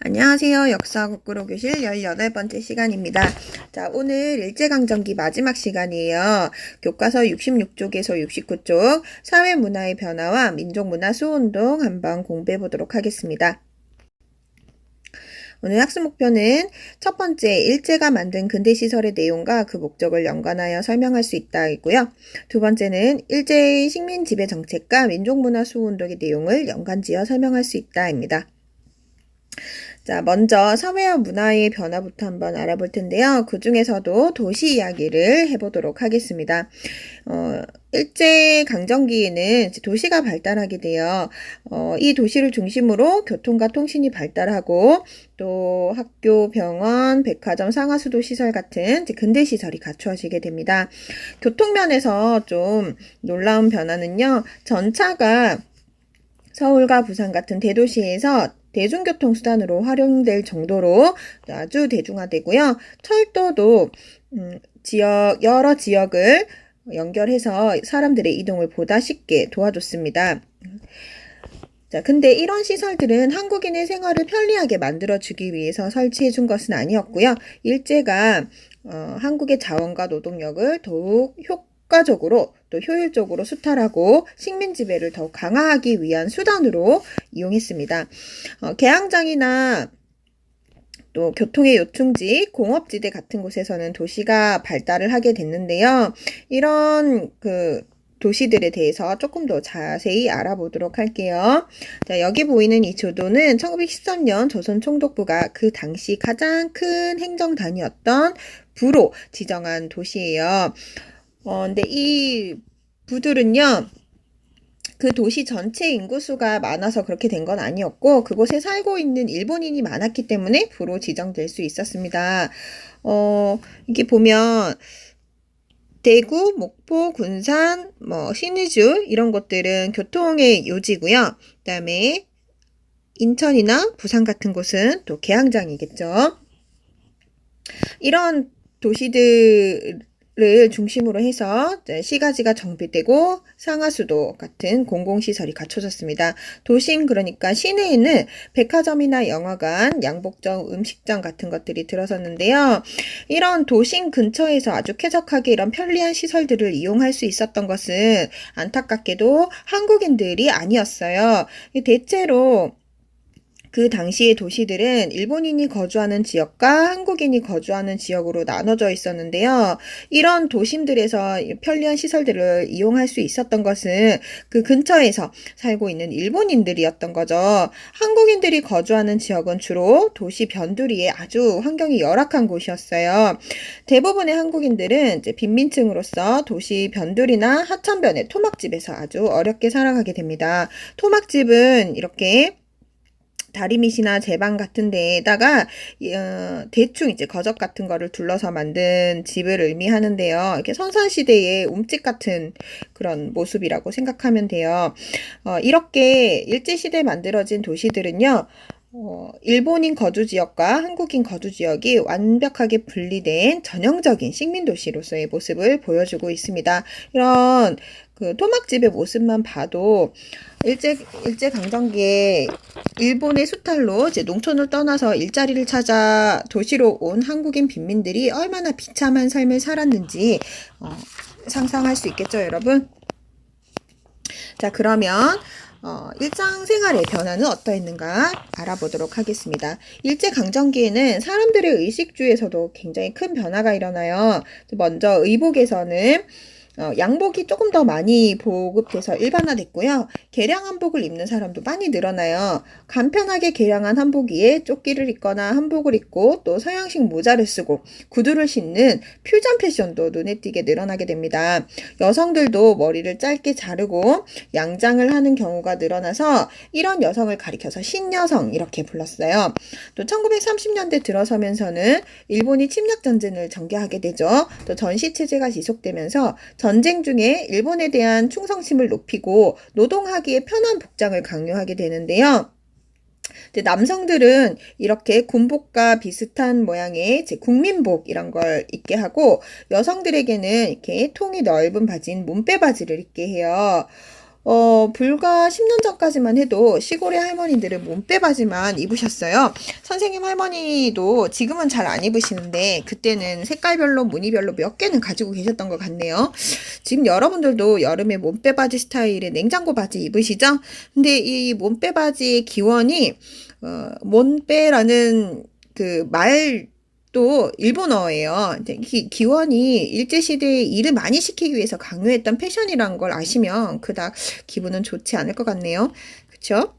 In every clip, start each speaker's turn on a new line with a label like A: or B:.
A: 안녕하세요. 역사 거꾸로 교실 18번째 시간입니다. 자, 오늘 일제강점기 마지막 시간이에요. 교과서 66쪽에서 69쪽 사회문화의 변화와 민족문화 수호운동 한번 공부해 보도록 하겠습니다. 오늘 학습 목표는 첫 번째, 일제가 만든 근대시설의 내용과 그 목적을 연관하여 설명할 수 있다이고요. 두 번째는 일제의 식민 지배 정책과 민족문화 수호운동의 내용을 연관지어 설명할 수 있다입니다. 자, 먼저 사회와 문화의 변화부터 한번 알아볼 텐데요. 그 중에서도 도시 이야기를 해보도록 하겠습니다. 일제 강점기에는 도시가 발달하게 돼요. 이 도시를 중심으로 교통과 통신이 발달하고 또 학교, 병원, 백화점, 상하수도 시설 같은 근대 시설이 갖추어지게 됩니다. 교통면에서 좀 놀라운 변화는요. 전차가 서울과 부산 같은 대도시에서 대중교통수단으로 활용될 정도로 아주 대중화되고요. 철도도 여러 지역을 연결해서 사람들의 이동을 보다 쉽게 도와줬습니다. 자, 근데 이런 시설들은 한국인의 생활을 편리하게 만들어주기 위해서 설치해준 것은 아니었고요. 일제가 한국의 자원과 노동력을 더욱 효과적으로 또 효율적으로 수탈하고 식민 지배를 더욱 강화하기 위한 수단으로 이용했습니다. 개항장이나 또 교통의 요충지, 공업지대 같은 곳에서는 도시가 발달을 하게 됐는데요. 이런 도시들에 대해서 조금 더 자세히 알아보도록 할게요. 자, 여기 보이는 이 조도는 1913년 조선총독부가 그 당시 가장 큰 행정단이었던 부로 지정한 도시예요. 근데 이 부들은요, 그 도시 전체 인구수가 많아서 그렇게 된 건 아니었고, 그곳에 살고 있는 일본인이 많았기 때문에 부로 지정될 수 있었습니다. 이게 보면, 대구, 목포, 군산, 신의주, 이런 것들은 교통의 요지고요. 그 다음에 인천이나 부산 같은 곳은 또 개항장이겠죠. 이런 도시들을 중심으로 해서 시가지가 정비되고 상하수도 같은 공공시설이 갖춰졌습니다. 도심, 그러니까 시내에는 백화점이나 영화관, 양복점, 음식점 같은 것들이 들어섰는데요. 이런 도심 근처에서 아주 쾌적하게 이런 편리한 시설들을 이용할 수 있었던 것은 안타깝게도 한국인들이 아니었어요. 대체로 그 당시의 도시들은 일본인이 거주하는 지역과 한국인이 거주하는 지역으로 나눠져 있었는데요. 이런 도심들에서 편리한 시설들을 이용할 수 있었던 것은 그 근처에서 살고 있는 일본인들이었던 거죠. 한국인들이 거주하는 지역은 주로 도시 변두리에 아주 환경이 열악한 곳이었어요. 대부분의 한국인들은 이제 빈민층으로서 도시 변두리나 하천변의 토막집에서 아주 어렵게 살아가게 됩니다. 토막집은 이렇게 다리밑이나 제방 같은 데에다가 대충 이제 거적 같은 거를 둘러서 만든 집을 의미하는데요. 이렇게 선사시대의 움집 같은 그런 모습이라고 생각하면 돼요. 이렇게 일제시대에 만들어진 도시들은요. 일본인 거주지역과 한국인 거주지역이 완벽하게 분리된 전형적인 식민도시로서의 모습을 보여주고 있습니다. 이런 토막집의 모습만 봐도 일제강점기에 일본의 수탈로 이제 농촌을 떠나서 일자리를 찾아 도시로 온 한국인 빈민들이 얼마나 비참한 삶을 살았는지 상상할 수 있겠죠, 여러분? 자, 그러면 일상생활의 변화는 어떠했는가 알아보도록 하겠습니다. 일제강점기에는 사람들의 의식주에서도 굉장히 큰 변화가 일어나요. 먼저 의복에서는 양복이 조금 더 많이 보급돼서 일반화됐고요. 개량 한복을 입는 사람도 많이 늘어나요. 간편하게 개량한 한복 위에 조끼를 입거나 한복을 입고 또 서양식 모자를 쓰고 구두를 신는 퓨전 패션도 눈에 띄게 늘어나게 됩니다. 여성들도 머리를 짧게 자르고 양장을 하는 경우가 늘어나서 이런 여성을 가리켜서 신여성 이렇게 불렀어요. 또 1930년대 들어서면서는 일본이 침략 전쟁을 전개하게 되죠. 또 전시체제가 지속되면서 전쟁 중에 일본에 대한 충성심을 높이고 노동하기에 편한 복장을 강요하게 되는데요. 남성들은 이렇게 군복과 비슷한 모양의 국민복 이런 걸 입게 하고 여성들에게는 이렇게 통이 넓은 바지인 몸빼 바지를 입게 해요. 불과 10년 전까지만 해도 시골의 할머니들은 몸빼바지만 입으셨어요. 선생님 할머니도 지금은 잘 안 입으시는데 그때는 색깔별로 무늬별로 몇 개는 가지고 계셨던 것 같네요. 지금 여러분들도 여름에 몸빼바지 스타일의 냉장고 바지 입으시죠? 근데 이 몸빼바지의 기원이 몬빼라는 그 말도 일본어예요. 이제 기원이 일제시대에 일을 많이 시키기 위해서 강요했던 패션이라는 걸 아시면 그닥 기분은 좋지 않을 것 같네요. 그쵸?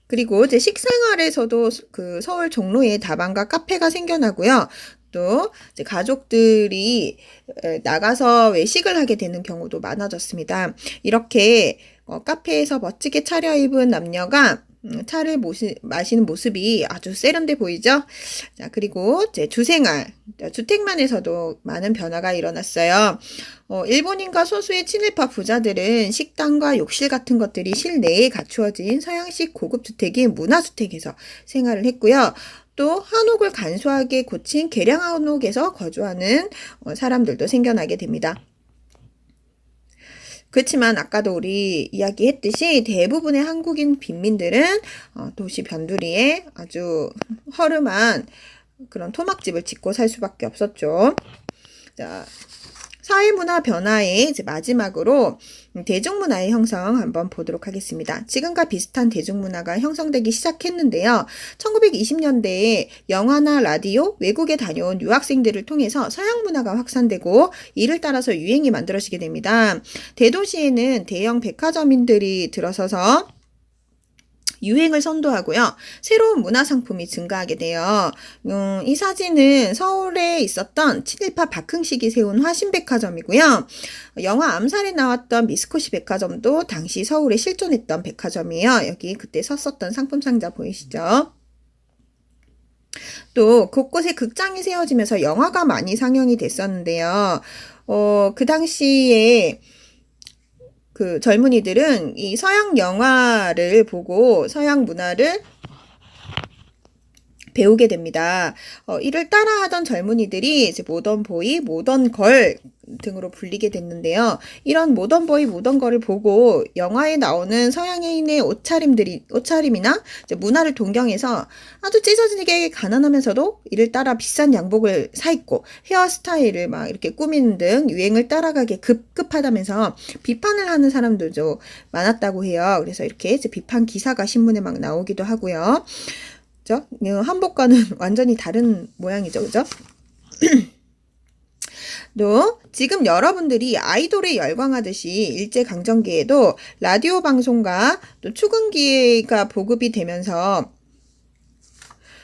A: 그리고 이제 식생활에서도 그 서울 종로에 다방과 카페가 생겨나고요. 또 이제 가족들이 나가서 외식을 하게 되는 경우도 많아졌습니다. 이렇게 카페에서 멋지게 차려입은 남녀가 차를 마시는 모습이 아주 세련돼 보이죠? 자, 그리고 이제 주생활, 주택만에서도 많은 변화가 일어났어요. 일본인과 소수의 친일파 부자들은 식당과 욕실 같은 것들이 실내에 갖추어진 서양식 고급 주택인 문화주택에서 생활을 했고요. 또 한옥을 간소하게 고친 개량 한옥에서 거주하는 사람들도 생겨나게 됩니다. 그렇지만 아까도 우리 이야기했듯이 대부분의 한국인 빈민들은 도시 변두리에 아주 허름한 그런 토막집을 짓고 살 수밖에 없었죠. 자, 사회문화 변화의 이제 마지막으로 대중문화의 형성 한번 보도록 하겠습니다. 지금과 비슷한 대중문화가 형성되기 시작했는데요. 1920년대에 영화나 라디오, 외국에 다녀온 유학생들을 통해서 서양 문화가 확산되고 이를 따라서 유행이 만들어지게 됩니다. 대도시에는 대형 백화점인들이 들어서서 유행을 선도하고요. 새로운 문화상품이 증가하게 돼요. 이 사진은 서울에 있었던 친일파 박흥식이 세운 화신백화점이고요. 영화 암살에 나왔던 미스코시 백화점도 당시 서울에 실존했던 백화점이에요. 여기 그때 섰었던 상품 상자 보이시죠? 또 곳곳에 극장이 세워지면서 영화가 많이 상영이 됐었는데요. 그 당시에 그 젊은이들은 이 서양 영화를 보고 서양 문화를 배우게 됩니다. 이를 따라하던 젊은이들이 이제 모던보이, 모던걸 등으로 불리게 됐는데요. 이런 모던보이, 모던걸을 보고 영화에 나오는 서양인의 옷차림이나 이제 문화를 동경해서 아주 찢어지게 가난하면서도 이를 따라 비싼 양복을 사입고 헤어스타일을 막 이렇게 꾸미는 등 유행을 따라가게 급급하다면서 비판을 하는 사람들도 많았다고 해요. 그래서 이렇게 이제 비판 기사가 신문에 막 나오기도 하고요. 그죠? 한복과는 완전히 다른 모양이죠. 그죠? 또 지금 여러분들이 아이돌에 열광하듯이 일제강점기에도 라디오 방송과 또 축음기가 보급이 되면서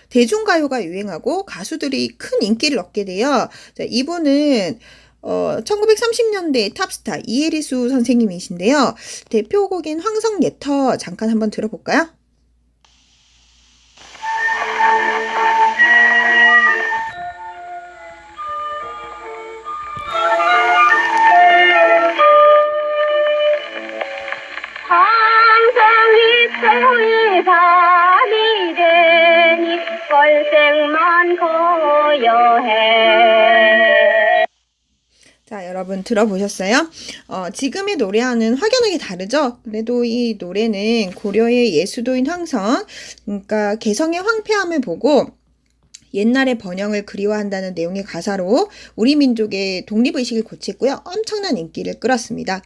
A: 대중가요가 유행하고 가수들이 큰 인기를 얻게 돼요. 자, 이분은 1930년대 탑스타 이혜리수 선생님이신데요. 대표곡인 황성예터 잠깐 한번 들어볼까요?
B: 밤이 되니 걸생만 고요해.
A: 자, 여러분 들어보셨어요? 지금의 노래와는 확연하게 다르죠? 그래도 이 노래는 고려의 예수도인 황성, 그러니까 개성의 황폐함을 보고 옛날의 번영을 그리워한다는 내용의 가사로 우리 민족의 독립의식을 고쳤고요. 엄청난 인기를 끌었습니다.